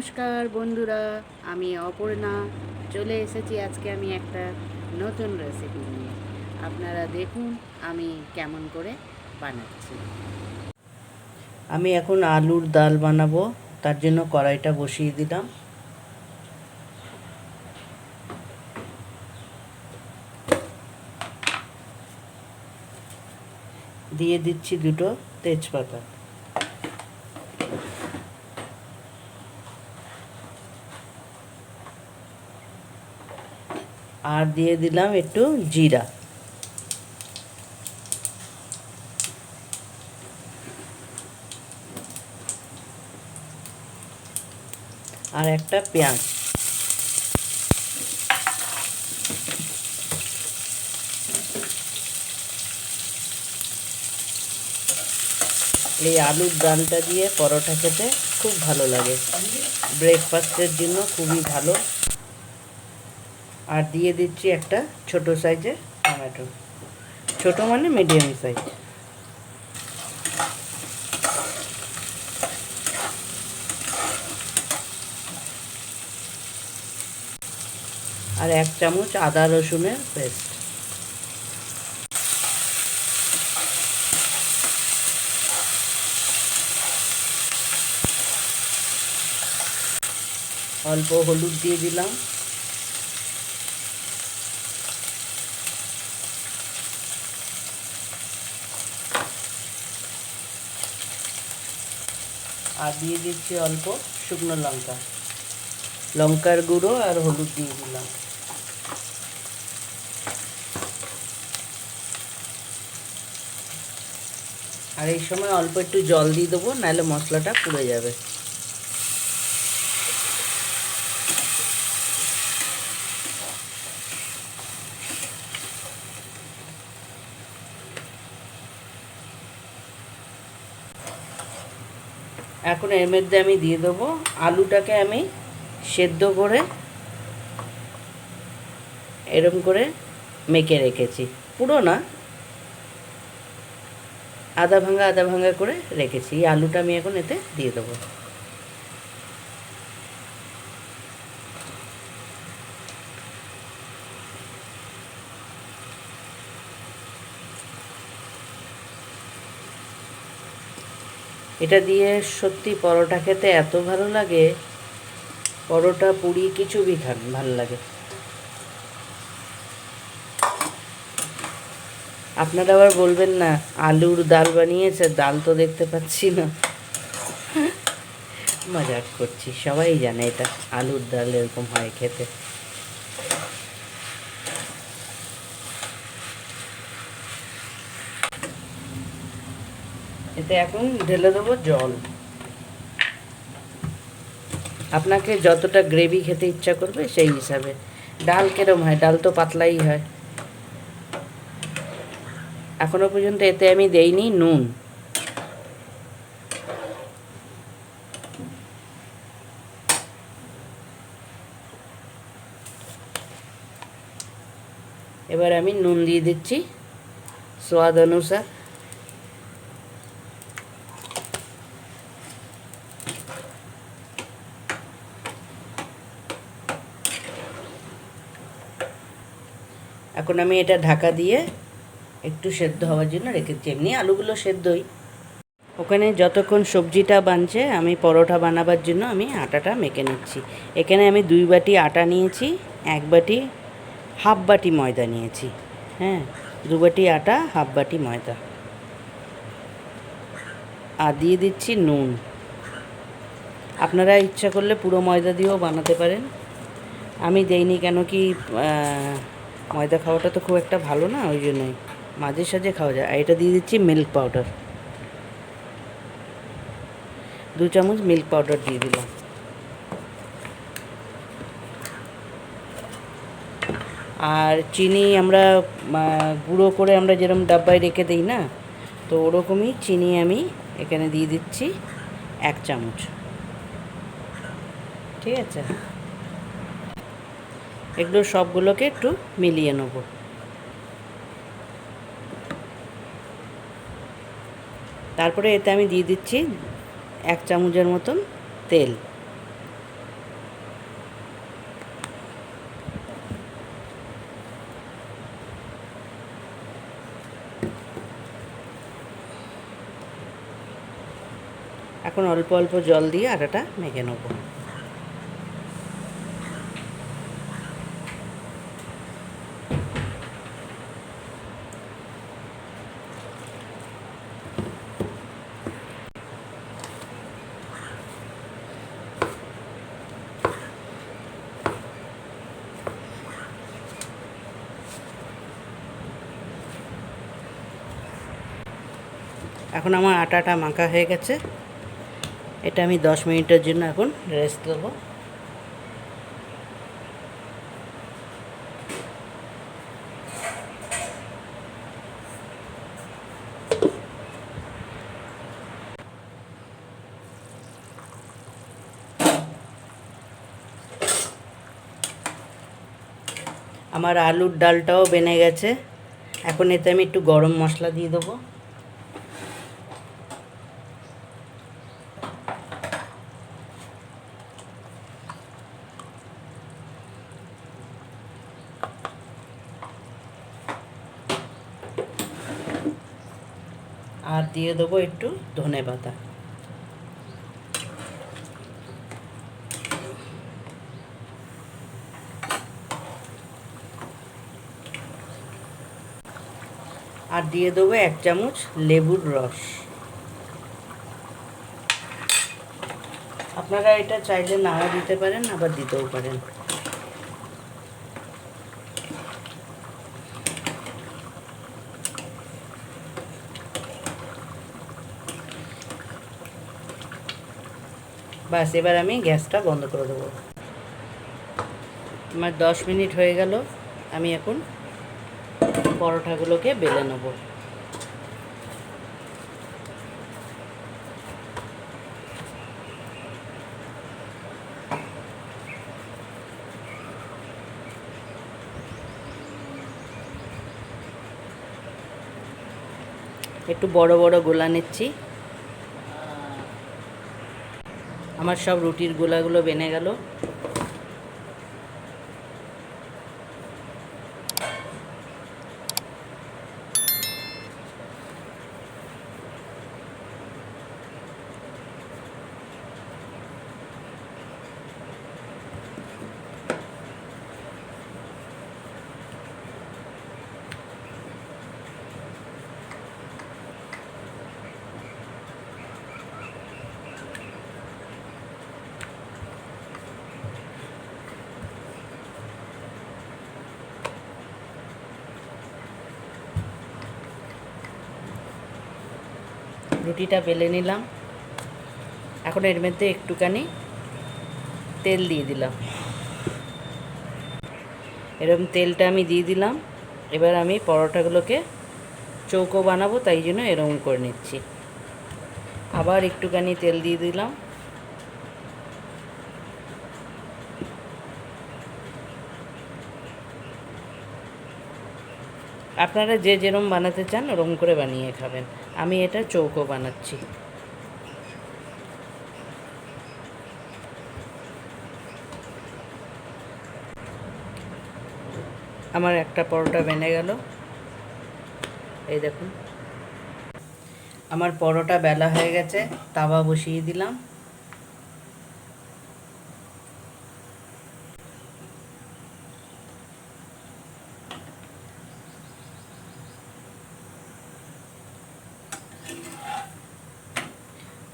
নমস্কার বন্ধুরা, আমি অপর্ণা চলে এসেছি আজকে আমি একটা নতুন রেসিপি নিয়ে। আপনারা দেখুন আমি কেমন করে বানাচ্ছি। আমি এখন আলুর ডাল বানাবো, তার জন্য কড়াইটা বসিয়ে দিলাম। দিয়ে দিচ্ছি দুটো তেজপাতা। আর দিয়ে দিলাম একটু জিরা। আর একটা পেঁয়াজ। এই আলুর ডালটা দিয়ে পরোটা খেতে খুব ভালো লাগে, ব্রেকফাস্টের জন্য খুবই ভালো। আর দিয়ে দিচ্ছি একটা ছোট সাইজের টমেটো, ছোট মানে মিডিয়াম সাইজ। আর 1 চামচ আদা রসুনের পেস্ট। অল্প হলুদ দিয়ে দিলাম। আর দিয়ে দিচ্ছি অল্প শুকনো লঙ্কা, লঙ্কার গুঁড়ো আর হলুদ দিয়ে দিলাম। আর এই সময় অল্প একটু জল দিয়ে দেবো, নাহলে মশলাটা পুড়ে যাবে। এখন এর মধ্যে আমি দিয়ে দেবো আলুটাকে আমি সেদ্ধ করে এরম করে মেখে রেখেছি, পুরো না, আধা ভাঙা করে রেখেছি। এই আলুটা আমি এখন এতে দিয়ে দেবো। এটা দিয়ে সত্যি পরোটা খেতে এত ভালো লাগে, পরোটা পুরি কিছু ভি খান ভালো লাগে। আপনারা আবার বলবেন না আলুর ডাল বানিয়েছে, ডাল তো দেখতে পাচ্ছি না। মজাক করছি, সবাই জানে এটা আলুর ডাল এরকম হয় খেতে। এতে এখন ঢেলে দেবো জল। আপনাকে যতটা গ্রেভি খেতে ইচ্ছা করবে সেই হিসাবে। ডাল কেরম হয়, ডাল তো পাতলাই হয়। এখনো পর্যন্ত এতে আমি দেইনি নুন। এবার আমি নুন দিয়ে দিচ্ছি স্বাদ অনুসার। এখন আমি এটা ঢাকা দিয়ে একটু সেদ্ধ হওয়ার জন্য রেখেছি। এমনি আলুগুলো সেদ্ধই। ওখানে যতক্ষণ সবজিটা বানছে আমি পরোটা বানাবার জন্য আমি আটাটা মেখে নিচ্ছি। এখানে আমি 2 বাটি আটা নিয়েছি, 1 বাটি, হাফ বাটি ময়দা নিয়েছি। হ্যাঁ, 2 বাটি আটা, হাফ বাটি ময়দা। আর দিয়ে দিচ্ছি নুন। আপনারা ইচ্ছা করলে পুরো ময়দা দিয়েও বানাতে পারেন, আমি দেইনি কেন কি ময়দা খাওয়াটা তো খুব একটা ভালো না, ওই জন্যই মাঝে সাঝে খাওয়া যায়। আর এটা দিয়ে দিচ্ছি মিল্ক পাউডার, 2 চামচ মিল্ক পাউডার দিয়ে দিলাম। আর চিনি আমরা গুঁড়ো করে আমরা যেরকম ডাব্বায় রেখে দিই না, তো ওরকমই চিনি আমি এখানে দিয়ে দিচ্ছি 1 চামচ। ঠিক আছে, এগুলো সবগুলোকে একটু মিলিয়ে নেব। তারপরে এতে আমি দিয়ে দিচ্ছি 1 চামচের মতন তেল। এখন অল্প অল্প জল দিয়ে আটাটা মেখে নেব। এখন আমার আটাটা মাখা হয়ে গেছে। এটা আমি 10 মিনিটের জন্য এখন রেস্ট দেবো। আমার আলুর ডালটাও বেনে গেছে। এখন এতে আমি একটু গরম মশলা দিয়ে দেবো। আর দিয়ে দেবো একটু ধনেপাতা। আর দিয়ে দেবো 1 চামচ লেবুর রস। আপনারা এটা চাইলে নাও দিতে পারেন, আবার দিতেও পারেন। বাস, এবার আমি গ্যাসটা বন্ধ করে দেবো। আমার 10 মিনিট হয়ে গেল। আমি এখন পরোটাগুলোকে বেলে নেব। একটু বড় বড় গোলা নিচ্ছি। আমার সব রুটির গোলাগুলো বেনে গেল। রুটিটা বেলে নিলাম। এখন এর মধ্যে একটুখানি তেল দিয়ে দিলাম। এরকম তেলটা আমি দিয়ে দিলাম। এবার আমি পরোটাগুলোকে চৌকো বানাবো, তাই জন্য এরকম করে নিচ্ছি। আবার একটুখানি তেল দিয়ে দিলাম। আপনারা যে যেরকম বানাতে চান ওরকম করে বানিয়ে খাবেন। আমি এটা চৌকো বানাচ্ছি। আমার একটা পরোটা বেনে গেল। এই দেখুন, আমার পরোটা বেলা হয়ে গেছে। তাওয়া বসিয়ে দিলাম।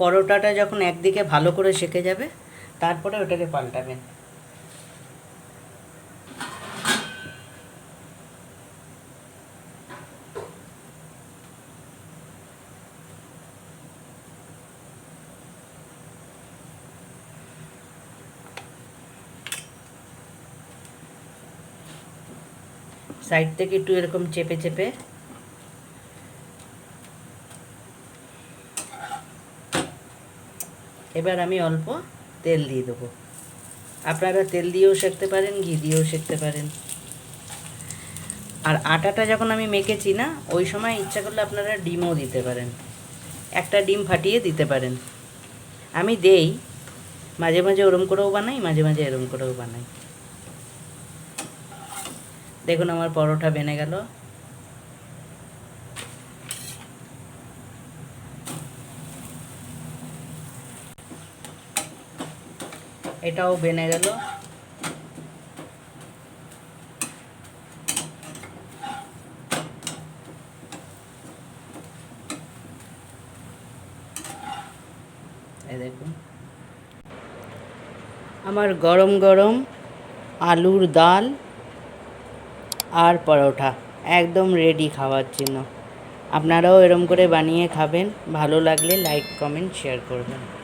পরোটাটা যখন একদিকে ভালো করে সেঁকে যাবে, তারপরে ওটাকে পাল্টাবেন। সাইড থেকে একটু এরকম চেপে চেপে এবার আমি অল্প তেল দিয়ে দেবো। আপনারা তেল দিয়েও সেঁকতে পারেন, ঘি দিয়েও সেঁকতে পারেন। আর আটাটা যখন আমি মেখেছি না, ওই সময় ইচ্ছা করলে আপনারা ডিমও দিতে পারেন। একটা ডিম ফাটিয়ে দিতে পারেন। আমি দেই, মাঝে মাঝে ওরম করেও বানাই, মাঝে মাঝে এরম করেও বানাই। দেখুন আমার পরোটা বেনে গেল। এটাও বেনে গেল। এই দেখুন আমার গরম গরম আলুর ডাল আর পরোটা একদম রেডি খাওয়ার জন্য। আপনারাও এরম করে বানিয়ে খাবেন। ভালো লাগলে লাইক কমেন্ট শেয়ার করবেন।